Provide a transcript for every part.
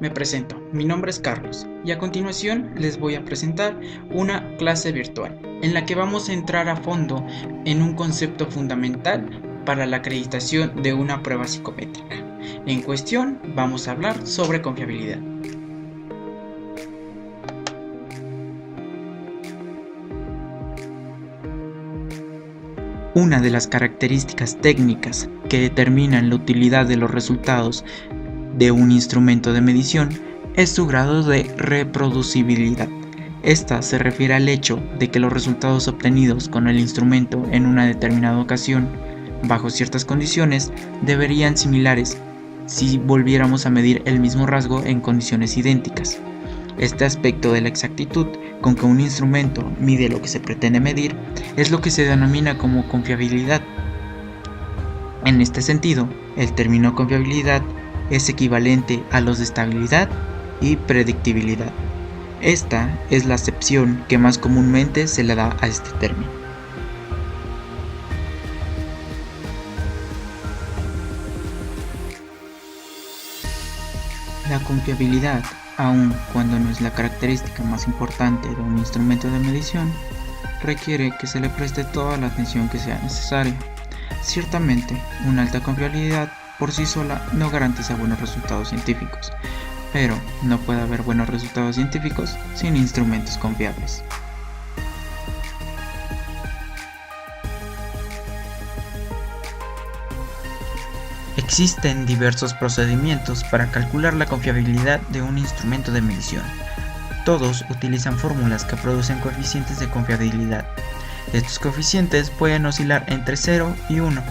Me presento, mi nombre es Carlos y a continuación les voy a presentar una clase virtual en la que vamos a entrar a fondo en un concepto fundamental para la acreditación de una prueba psicométrica. En cuestión vamos a hablar sobre confiabilidad. Una de las características técnicas que determinan la utilidad de los resultados de un instrumento de medición es su grado de reproducibilidad. Esta se refiere al hecho de que los resultados obtenidos con el instrumento en una determinada ocasión, bajo ciertas condiciones, deberían similares si volviéramos a medir el mismo rasgo en condiciones idénticas. Este aspecto de la exactitud con que un instrumento mide lo que se pretende medir es lo que se denomina como confiabilidad. En este sentido, el término confiabilidad es equivalente a los de estabilidad y predictibilidad. Esta es la acepción que más comúnmente se le da a este término. La confiabilidad, aun cuando no es la característica más importante de un instrumento de medición, requiere que se le preste toda la atención que sea necesaria. Ciertamente, una alta confiabilidad por sí sola no garantiza buenos resultados científicos, pero no puede haber buenos resultados científicos sin instrumentos confiables. Existen diversos procedimientos para calcular la confiabilidad de un instrumento de medición. Todos utilizan fórmulas que producen coeficientes de confiabilidad. Estos coeficientes pueden oscilar entre 0 y 1,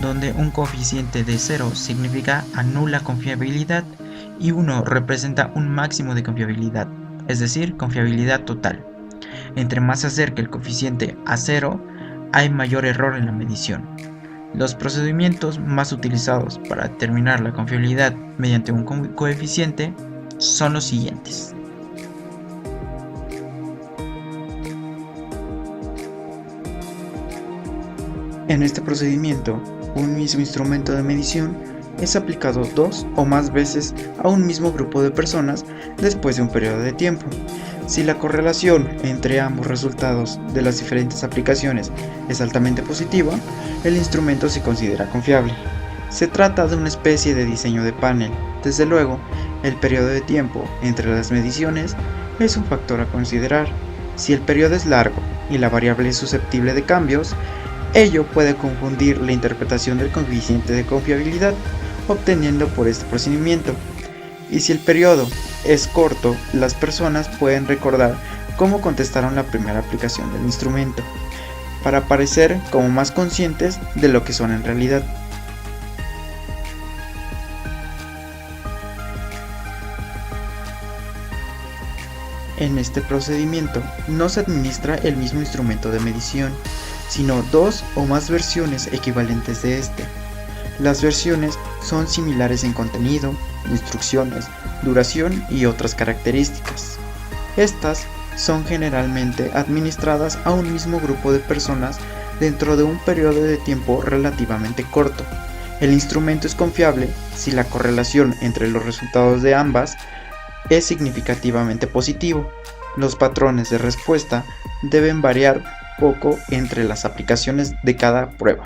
donde un coeficiente de 0 significa nula confiabilidad y 1 representa un máximo de confiabilidad, es decir, confiabilidad total. Entre más se acerque el coeficiente a 0, hay mayor error en la medición. Los procedimientos más utilizados para determinar la confiabilidad mediante un coeficiente son los siguientes. En este procedimiento, un mismo instrumento de medición es aplicado 2 o más veces a un mismo grupo de personas después de un periodo de tiempo. Si la correlación entre ambos resultados de las diferentes aplicaciones es altamente positiva, el instrumento se considera confiable. Se trata de una especie de diseño de panel. Desde luego, el periodo de tiempo entre las mediciones es un factor a considerar. Si el periodo es largo y la variable es susceptible de cambios, ello puede confundir la interpretación del coeficiente de confiabilidad obteniendo por este procedimiento. Y si el periodo es corto, las personas pueden recordar cómo contestaron la primera aplicación del instrumento, para parecer como más conscientes de lo que son en realidad. En este procedimiento no se administra el mismo instrumento de medición, sino 2 o más versiones equivalentes de este. Las versiones son similares en contenido, instrucciones, duración y otras características. Estas son generalmente administradas a un mismo grupo de personas dentro de un periodo de tiempo relativamente corto. El instrumento es confiable si la correlación entre los resultados de ambas es significativamente positivo. Los patrones de respuesta deben variar poco entre las aplicaciones de cada prueba.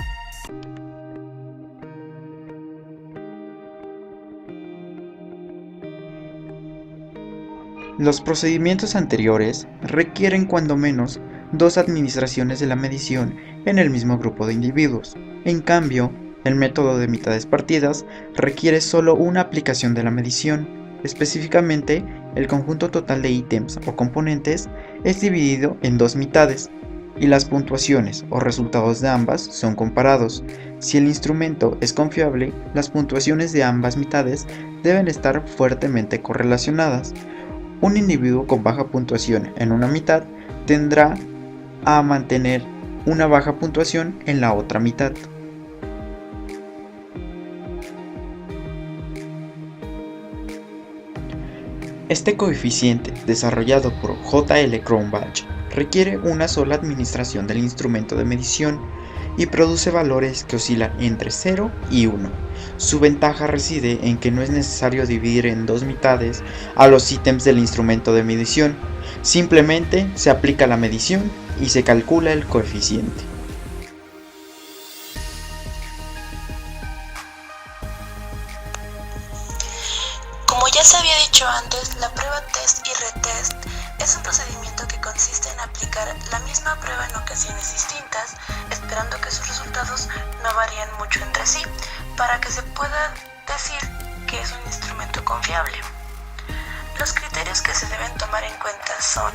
Los procedimientos anteriores requieren cuando menos 2 administraciones de la medición en el mismo grupo de individuos. En cambio, el método de mitades partidas requiere solo una aplicación de la medición. Específicamente, el conjunto total de ítems o componentes es dividido en 2 mitades, y las puntuaciones o resultados de ambas son comparados. Si el instrumento es confiable, las puntuaciones de ambas mitades deben estar fuertemente correlacionadas. Un individuo con baja puntuación en una mitad tendrá a mantener una baja puntuación en la otra mitad. Este coeficiente, desarrollado por J.L. Cronbach, requiere una sola administración del instrumento de medición y produce valores que oscilan entre 0 y 1, Su ventaja reside en que no es necesario dividir en dos mitades a los ítems del instrumento de medición, simplemente se aplica la medición y se calcula el coeficiente. Como ya se había dicho antes, la prueba test y retest es un procedimiento que consiste en aplicar la misma prueba en ocasiones distintas, esperando que sus resultados no varíen mucho entre sí, para que se pueda decir que es un instrumento confiable. Los criterios que se deben tomar en cuenta son: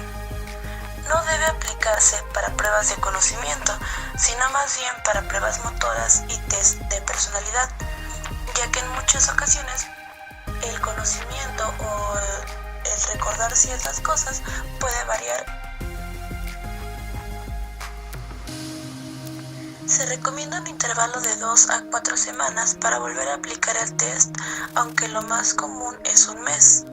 no debe aplicarse para pruebas de conocimiento, sino más bien para pruebas motoras y test de personalidad, ya que en muchas ocasiones el conocimiento o el recordar ciertas cosas puede variar. Se recomienda un intervalo de 2 a 4 semanas para volver a aplicar el test, aunque lo más común es un mes.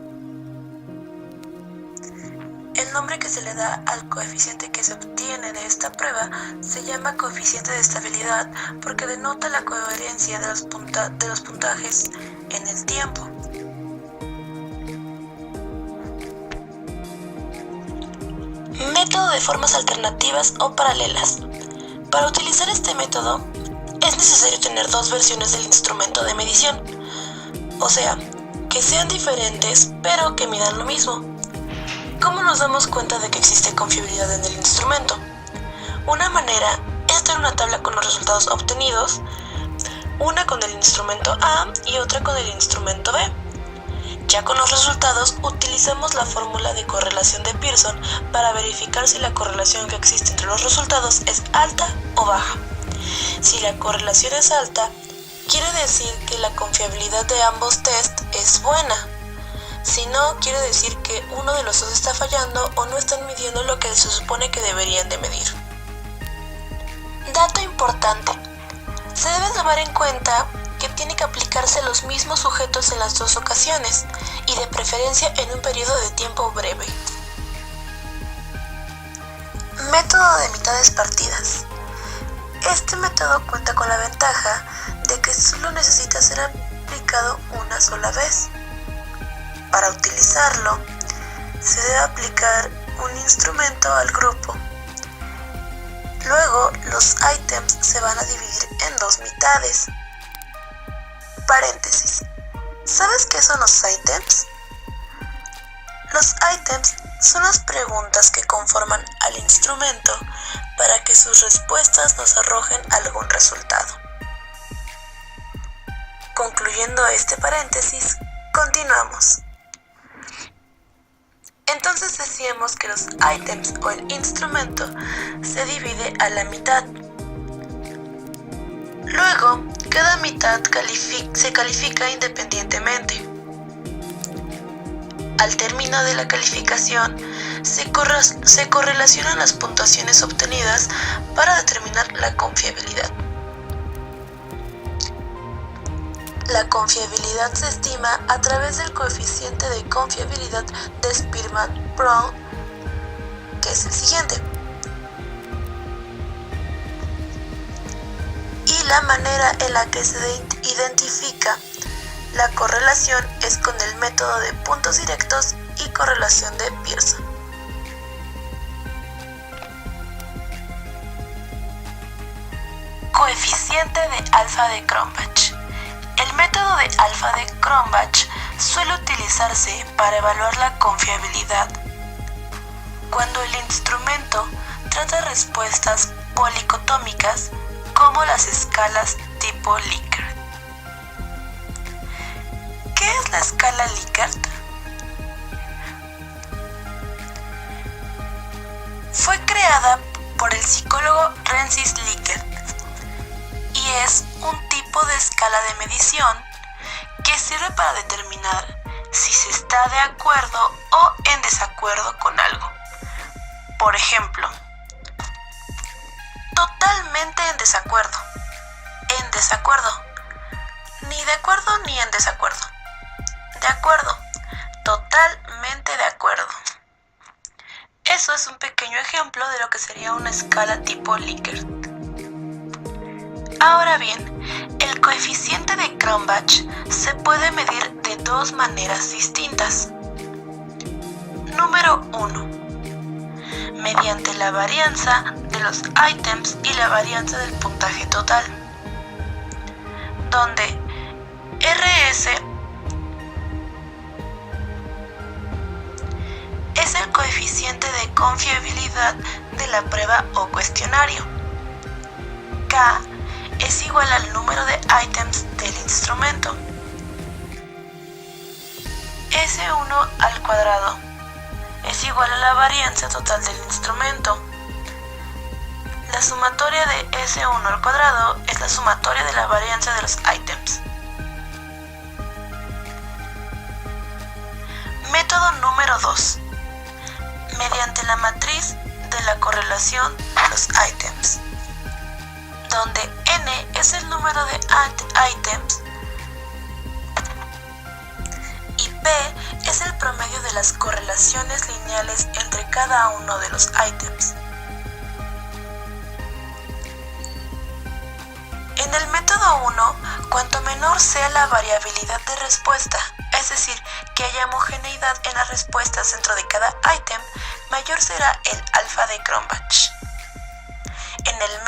El nombre que se le da al coeficiente que se obtiene de esta prueba se llama coeficiente de estabilidad porque denota la coherencia de los puntajes en el tiempo. Método de formas alternativas o paralelas. Para utilizar este método es necesario tener dos versiones del instrumento de medición, o sea, que sean diferentes pero que midan lo mismo. ¿Cómo nos damos cuenta de que existe confiabilidad en el instrumento? Una manera es tener una tabla con los resultados obtenidos, una con el instrumento A y otra con el instrumento B. Ya con los resultados, utilizamos la fórmula de correlación de Pearson para verificar si la correlación que existe entre los resultados es alta o baja. Si la correlación es alta, quiere decir que la confiabilidad de ambos test es buena. Si no, quiere decir que uno de los dos está fallando o no están midiendo lo que se supone que deberían de medir. Dato importante: se debe tomar en cuenta que tiene que aplicarse a los mismos sujetos en las dos ocasiones y de preferencia en un periodo de tiempo breve. Método de mitades partidas. Este método cuenta con la ventaja de que solo necesita ser aplicado una sola vez. Para utilizarlo, se debe aplicar un instrumento al grupo. Luego, los ítems se van a dividir en dos mitades. Paréntesis. ¿Sabes qué son los ítems? Los ítems son las preguntas que conforman al instrumento para que sus respuestas nos arrojen algún resultado. Concluyendo este paréntesis, continuamos. Entonces decíamos que los ítems o el instrumento se divide a la mitad. Luego, cada mitad se califica independientemente. Al término de la calificación, se correlacionan las puntuaciones obtenidas para determinar la confiabilidad. La confiabilidad se estima a través del coeficiente de confiabilidad de Spearman-Brown, que es el siguiente. Y la manera en la que se identifica la correlación es con el método de puntos directos y correlación de Pearson. Coeficiente de alfa de Cronbach. El método de alfa de Cronbach suele utilizarse para evaluar la confiabilidad cuando el instrumento trata respuestas policotómicas como las escalas tipo Likert. ¿Qué es la escala Likert? Fue creada por el psicólogo Rensis Likert y es un tipo de escala de medición que sirve para determinar si se está de acuerdo o en desacuerdo con algo. Por ejemplo, totalmente en desacuerdo, ni de acuerdo ni en desacuerdo, de acuerdo, totalmente de acuerdo. Eso es un pequeño ejemplo de lo que sería una escala tipo Likert. Ahora bien, el coeficiente de de Cronbach se puede medir de dos maneras distintas. Número 1. Mediante la varianza de los ítems y la varianza del puntaje total, donde RS es el coeficiente de confiabilidad de la prueba o cuestionario. K es igual al número de ítems del instrumento. S1 al cuadrado es igual a la varianza total del instrumento. La sumatoria de S1 al cuadrado es la sumatoria de la varianza de los ítems. Método número 2. Mediante la matriz de la correlación de los ítems, donde n es el número de ítems y p es el promedio de las correlaciones lineales entre cada uno de los ítems. En el método 1, cuanto menor sea la variabilidad de respuesta, es decir, que haya homogeneidad en las respuestas dentro de cada ítem, mayor será el alfa de Cronbach. En el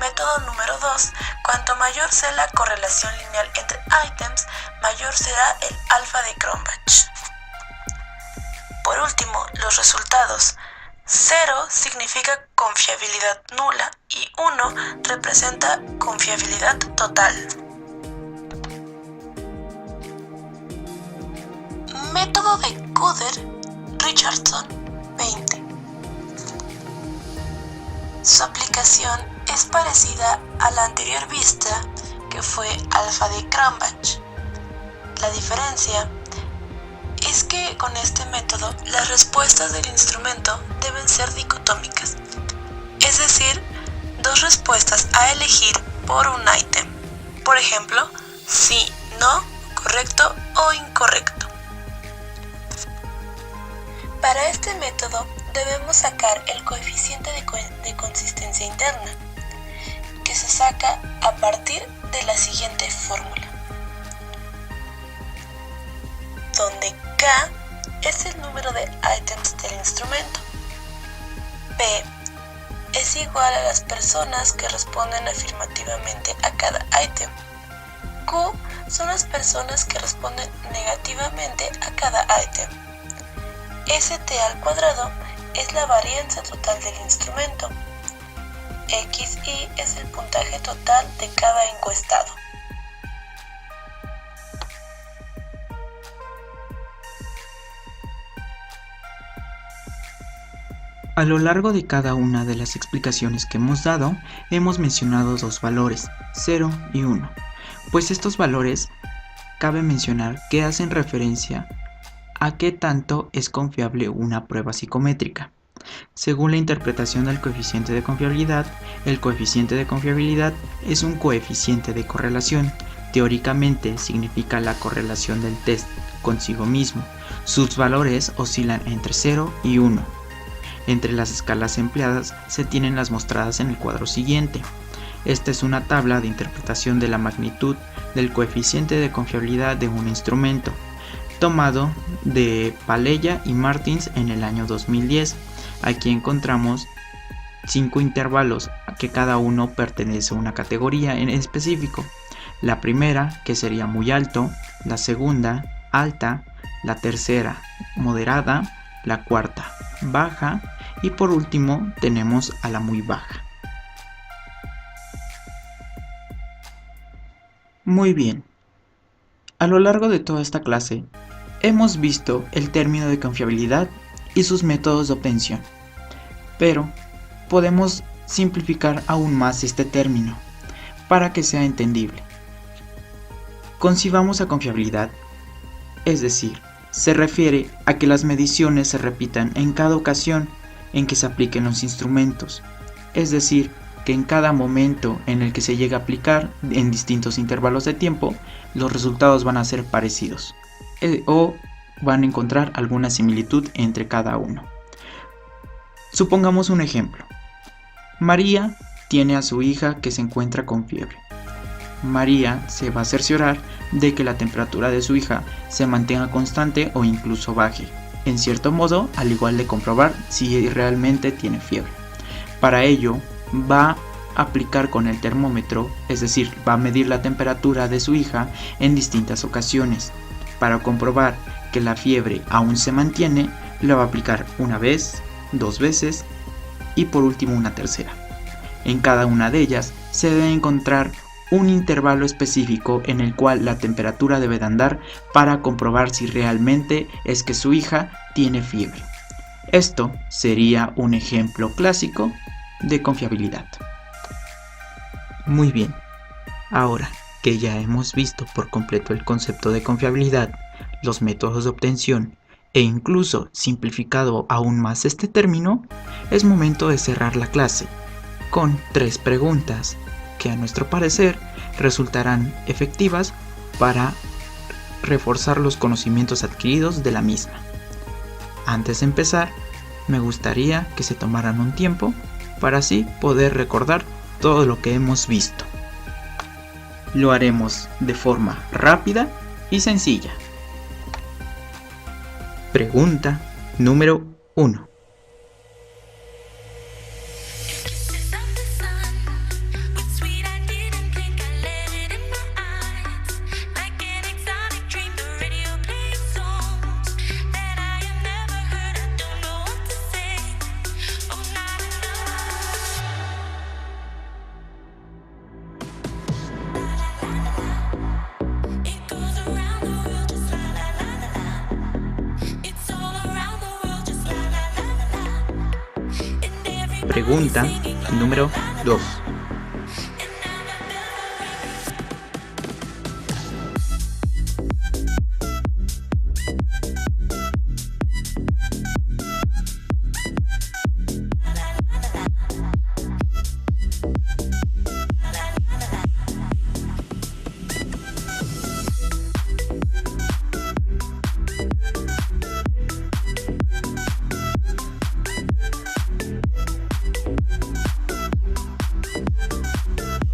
método número 2, cuanto mayor sea la correlación lineal entre ítems, mayor será el alfa de Cronbach. Por último, los resultados. 0 significa confiabilidad nula y 1 representa confiabilidad total. Método de Cuder-Richardson 20. Su aplicación es parecida a la anterior vista, que fue alfa de Cronbach. La diferencia es que con este método las respuestas del instrumento deben ser dicotómicas, es decir, dos respuestas a elegir por un ítem. Por ejemplo, sí, no, correcto o incorrecto. Para este método debemos sacar el coeficiente de consistencia interna, que se saca a partir de la siguiente fórmula, donde K es el número de ítems del instrumento, P es igual a las personas que responden afirmativamente a cada ítem, Q son las personas que responden negativamente a cada ítem, St al cuadrado es la varianza total del instrumento, XI es el puntaje total de cada encuestado. A lo largo de cada una de las explicaciones que hemos dado, hemos mencionado dos valores, 0 y 1, pues estos valores cabe mencionar que hacen referencia a qué tanto es confiable una prueba psicométrica. Según la interpretación del coeficiente de confiabilidad, el coeficiente de confiabilidad es un coeficiente de correlación. Teóricamente significa la correlación del test consigo mismo. Sus valores oscilan entre 0 y 1. Entre las escalas empleadas se tienen las mostradas en el cuadro siguiente. Esta es una tabla de interpretación de la magnitud del coeficiente de confiabilidad de un instrumento, tomado de Paleya y Martins en el año 2010. Aquí encontramos 5 intervalos que cada uno pertenece a una categoría en específico. La primera, que sería muy alto, la segunda, alta, la tercera, moderada, la cuarta, baja y por último tenemos a la muy baja. Muy bien. A lo largo de toda esta clase hemos visto el término de confiabilidad y sus métodos de obtención, pero podemos simplificar aún más este término para que sea entendible. Concibamos a confiabilidad, es decir, se refiere a que las mediciones se repitan en cada ocasión en que se apliquen los instrumentos, es decir, que en cada momento en el que se llegue a aplicar en distintos intervalos de tiempo, los resultados van a ser parecidos o van a encontrar alguna similitud entre cada uno. Supongamos un ejemplo. María tiene a su hija que se encuentra con fiebre. María se va a cerciorar de que la temperatura de su hija se mantenga constante o incluso baje, en cierto modo, al igual de comprobar si realmente tiene fiebre. Para ello, va a aplicar con el termómetro, es decir, va a medir la temperatura de su hija en distintas ocasiones. Para comprobar que la fiebre aún se mantiene, la va a aplicar una vez, 2 veces y por último una tercera. En cada una de ellas se debe encontrar un intervalo específico en el cual la temperatura debe de andar para comprobar si realmente es que su hija tiene fiebre. Esto sería un ejemplo clásico de confiabilidad. Muy bien, ahora que ya hemos visto por completo el concepto de confiabilidad, los métodos de obtención e incluso simplificado aún más este término, es momento de cerrar la clase con 3 preguntas que a nuestro parecer resultarán efectivas para reforzar los conocimientos adquiridos de la misma. Antes de empezar, me gustaría que se tomaran un tiempo para así poder recordar todo lo que hemos visto. Lo haremos de forma rápida y sencilla. Pregunta número 1. Pregunta número 2.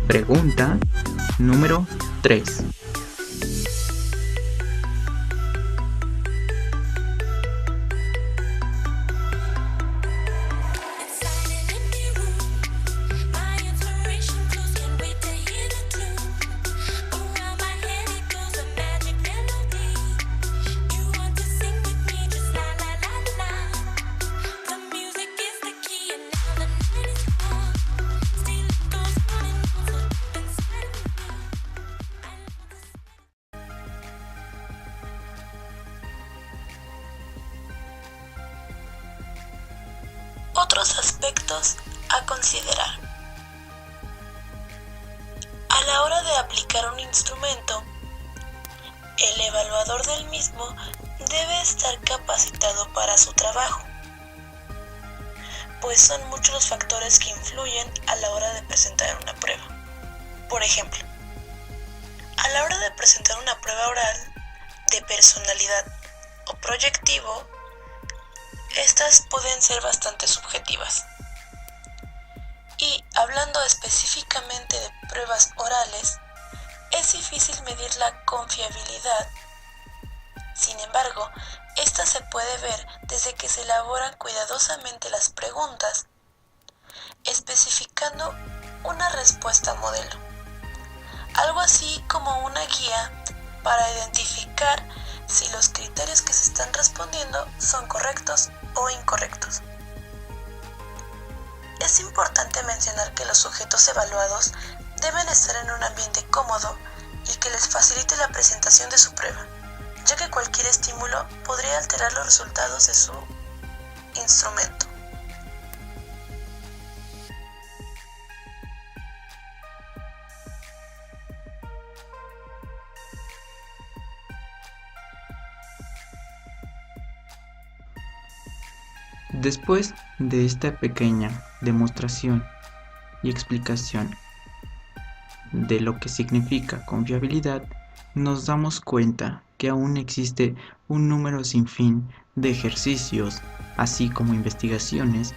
Pregunta número 3. Otros aspectos a considerar. A la hora de aplicar un instrumento, el evaluador del mismo debe estar capacitado para su trabajo, pues son muchos los factores que influyen a la hora de presentar una prueba. Por ejemplo, a la hora de presentar una prueba oral de personalidad o proyectivo, estas pueden ser bastante subjetivas. Y hablando específicamente de pruebas orales, es difícil medir la confiabilidad. Sin embargo, esta se puede ver desde que se elaboran cuidadosamente las preguntas, especificando una respuesta modelo, algo así como una guía para identificar si los criterios que se están respondiendo son correctos o incorrectos. Es importante mencionar que los sujetos evaluados deben estar en un ambiente cómodo y que les facilite la presentación de su prueba, ya que cualquier estímulo podría alterar los resultados de su instrumento. Después de esta pequeña demostración y explicación de lo que significa confiabilidad, nos damos cuenta que aún existe un número sin fin de ejercicios, así como investigaciones,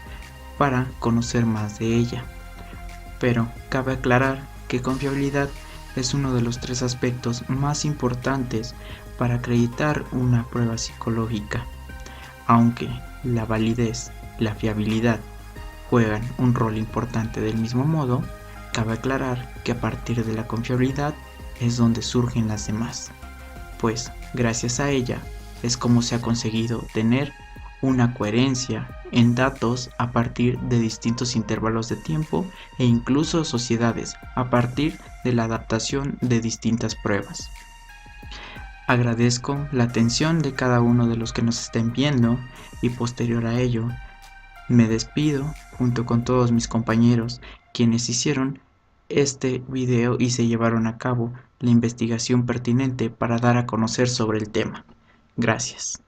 para conocer más de ella. Pero cabe aclarar que confiabilidad es uno de los 3 aspectos más importantes para acreditar una prueba psicológica. Aunque la validez y la fiabilidad juegan un rol importante del mismo modo, cabe aclarar que a partir de la confiabilidad es donde surgen las demás, pues gracias a ella es como se ha conseguido tener una coherencia en datos a partir de distintos intervalos de tiempo e incluso sociedades a partir de la adaptación de distintas pruebas. Agradezco la atención de cada uno de los que nos estén viendo y posterior a ello me despido junto con todos mis compañeros quienes hicieron este video y se llevaron a cabo la investigación pertinente para dar a conocer sobre el tema. Gracias.